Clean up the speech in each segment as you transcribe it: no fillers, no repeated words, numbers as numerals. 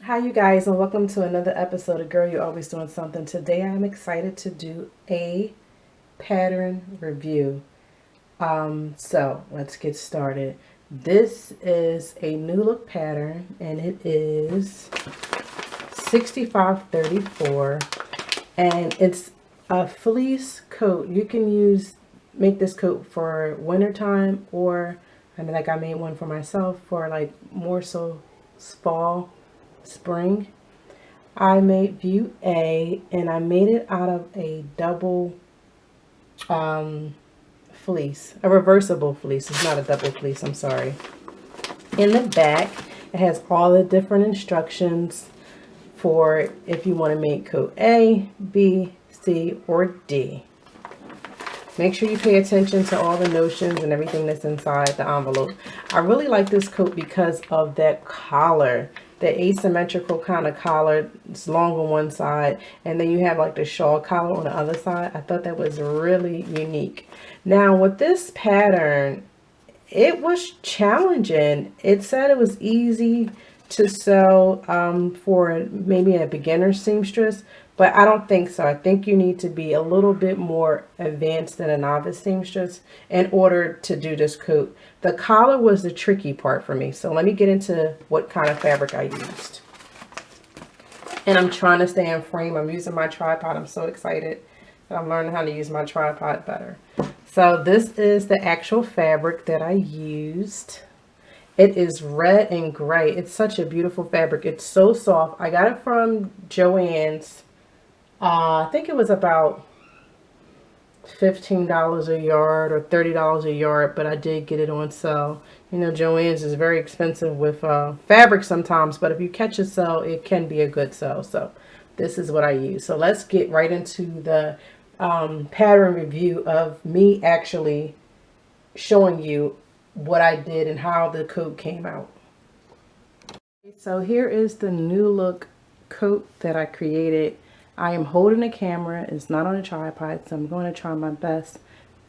Hi you guys, and welcome to another episode of Girl You're Always Doing Something. Today I'm excited to do a pattern review. So let's get started. This is a new look pattern and it is 6534 and it's a fleece coat. You can make this coat for wintertime, or I made one for myself for like more so fall, spring. I made view A and I made it out of a double fleece, a reversible fleece. It's not a double fleece, I'm sorry. In the back, it has all the different instructions for if you want to make coat A, B, C, or D. Make sure you pay attention to all the notions and everything that's inside the envelope. I really like this coat because of that collar, the asymmetrical kind of collar. It's long on one side and then you have like the shawl collar on the other side. I thought that was really unique. Now with this pattern, it was challenging. It said it was easy to sew for maybe a beginner seamstress, but I don't think so. I think you need to be a little bit more advanced than a novice seamstress in order to do this coat. The collar was the tricky part for me. So let me get into what kind of fabric I used. And I'm trying to stay in frame. I'm using my tripod. I'm so excited that I'm learning how to use my tripod better. So this is the actual fabric that I used. It is red and gray. It's such a beautiful fabric. It's so soft. I got it from Joann's. I think it was about $15 a yard or $30 a yard, but I did get it on sale. You know, Joann's is very expensive with fabric sometimes, but if you catch a sale, it can be a good sale. So this is what I use. So let's get right into the pattern review of me actually showing you what I did and how the coat came out. So here is the new look coat that I created. I am holding a camera. It's not on a tripod, so I'm going to try my best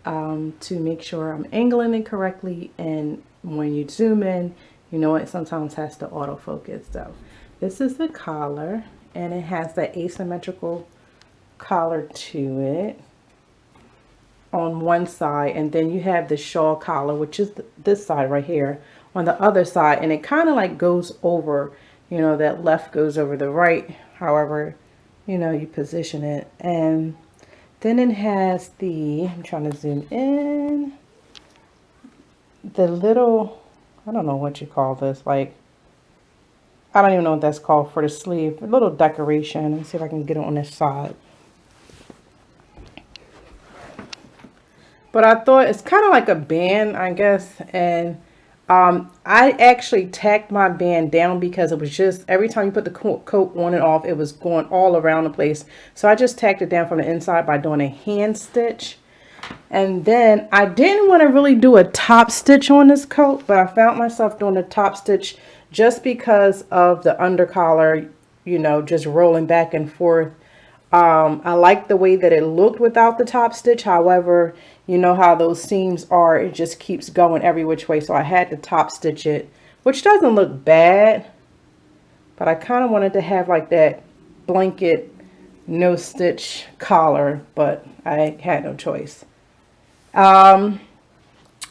to make sure I'm angling it correctly. And when you zoom in, you know it sometimes has to autofocus. So this is the collar, and it has that asymmetrical collar to it on one side, and then you have the shawl collar, which is this side right here, on the other side, and it kind of like goes over, you know, that left goes over the right, however, you know, you position it. And then it has the, I'm trying to zoom in, the little, I don't know what you call this, like, I don't even know what that's called for the sleeve, a little decoration. Let me see if I can get it on this side. But I thought it's kind of like a band, I guess. And I actually tacked my band down because it was just, every time you put the coat on and off, it was going all around the place. So I just tacked it down from the inside by doing a hand stitch. And then I didn't want to really do a top stitch on this coat, but I found myself doing a top stitch just because of the under collar, you know, just rolling back and forth. I like the way that it looked without the top stitch. However, you know how those seams are, it just keeps going every which way. So I had to top stitch it, which doesn't look bad, but I kind of wanted to have like that blanket no stitch collar, but I had no choice. It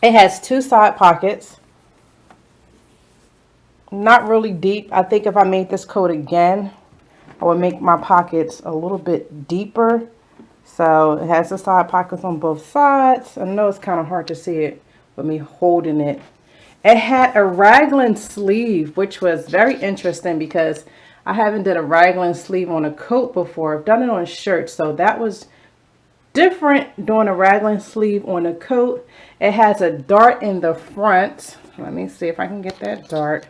has two side pockets, not really deep. I think if I made this coat again, I would make my pockets a little bit deeper. So it has the side pockets on both sides. I know it's kind of hard to see it with me holding it. It had a raglan sleeve, which was very interesting because I haven't did a raglan sleeve on a coat before. I've done it on a shirt, so that was different doing a raglan sleeve on a coat. It has a dart in the front. Let me see if I can get that dart.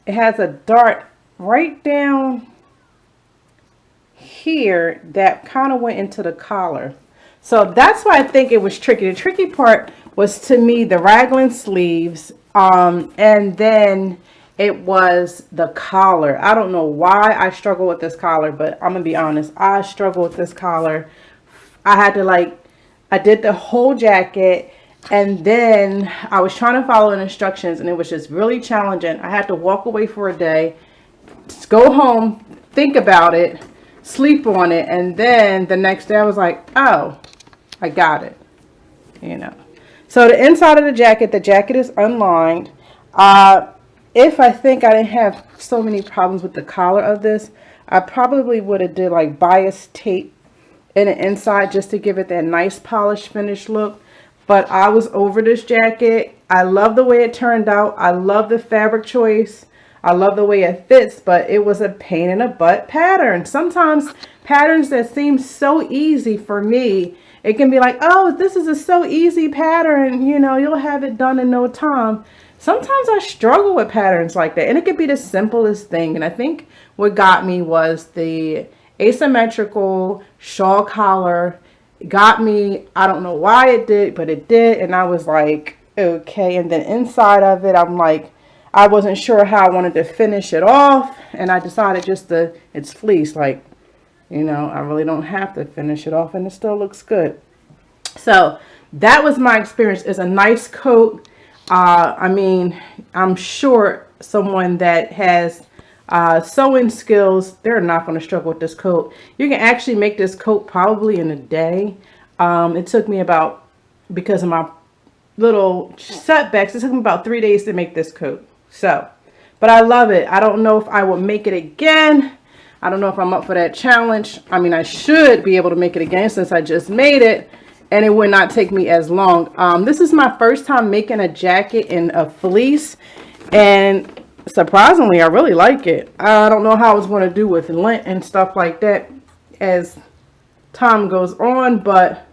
It has a dart right down here that kind of went into the collar. So that's why I think it was tricky. The tricky part was, to me, the raglan sleeves, and then it was the collar. I don't know why I struggle with this collar, but I'm gonna be honest, I struggle with this collar. I had to I did the whole jacket, and then I was trying to follow the instructions, and it was just really challenging. I had to walk away for a day go home, think about it, sleep on it, and then the next day I was like, oh, I got it, you know. So the inside of the jacket is unlined. If I think I didn't have so many problems with the collar of this, I probably would have did like bias tape in the inside just to give it that nice polished finish look. But I was over this jacket. I love the way it turned out. I love the fabric choice. I love the way it fits, but it was a pain in the butt pattern. Sometimes patterns that seem so easy for me, it can be like, oh, this is a so easy pattern, you know, you'll have it done in no time. Sometimes I struggle with patterns like that, and it could be the simplest thing. And I think what got me was the asymmetrical shawl collar. It got me. I don't know why it did, but it did. And I was like, okay. And then inside of it, I'm like, I wasn't sure how I wanted to finish it off. And I decided just to, it's fleece. Like, you know, I really don't have to finish it off, and it still looks good. So that was my experience. It's a nice coat. I mean, I'm sure someone that has sewing skills, they're not going to struggle with this coat. You can actually make this coat probably in a day. It took me about, because of my little setbacks, it took me about 3 days to make this coat. So, but I love it. I don't know if I will make it again. I don't know if I'm up for that challenge. I mean, I should be able to make it again since I just made it, and it would not take me as long. This is my first time making a jacket in a fleece, and surprisingly, I really like it. I don't know how I was going to do with lint and stuff like that as time goes on, but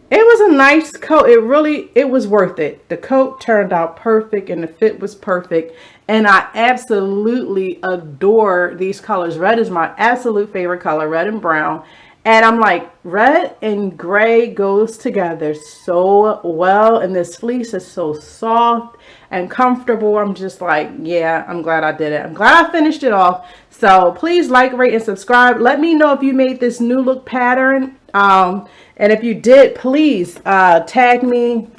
it was a nice coat. It was worth it. The coat turned out perfect, and the fit was perfect. And I absolutely adore these colors. Red is my absolute favorite color, red and brown. And I'm like, red and gray goes together so well. And this fleece is so soft and comfortable. I'm just like, yeah, I'm glad I did it. I'm glad I finished it off. So please like, rate, and subscribe. Let me know if you made this new look pattern. And if you did, please tag me.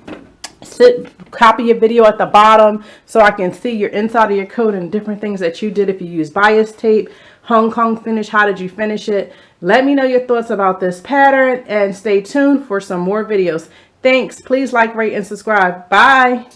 Copy your video at the bottom so I can see your inside of your coat and different things that you did. If you use bias tape, Hong Kong finish, how did you finish it? Let me know your thoughts about this pattern, and stay tuned for some more videos. Thanks. Please like, rate, and subscribe. Bye.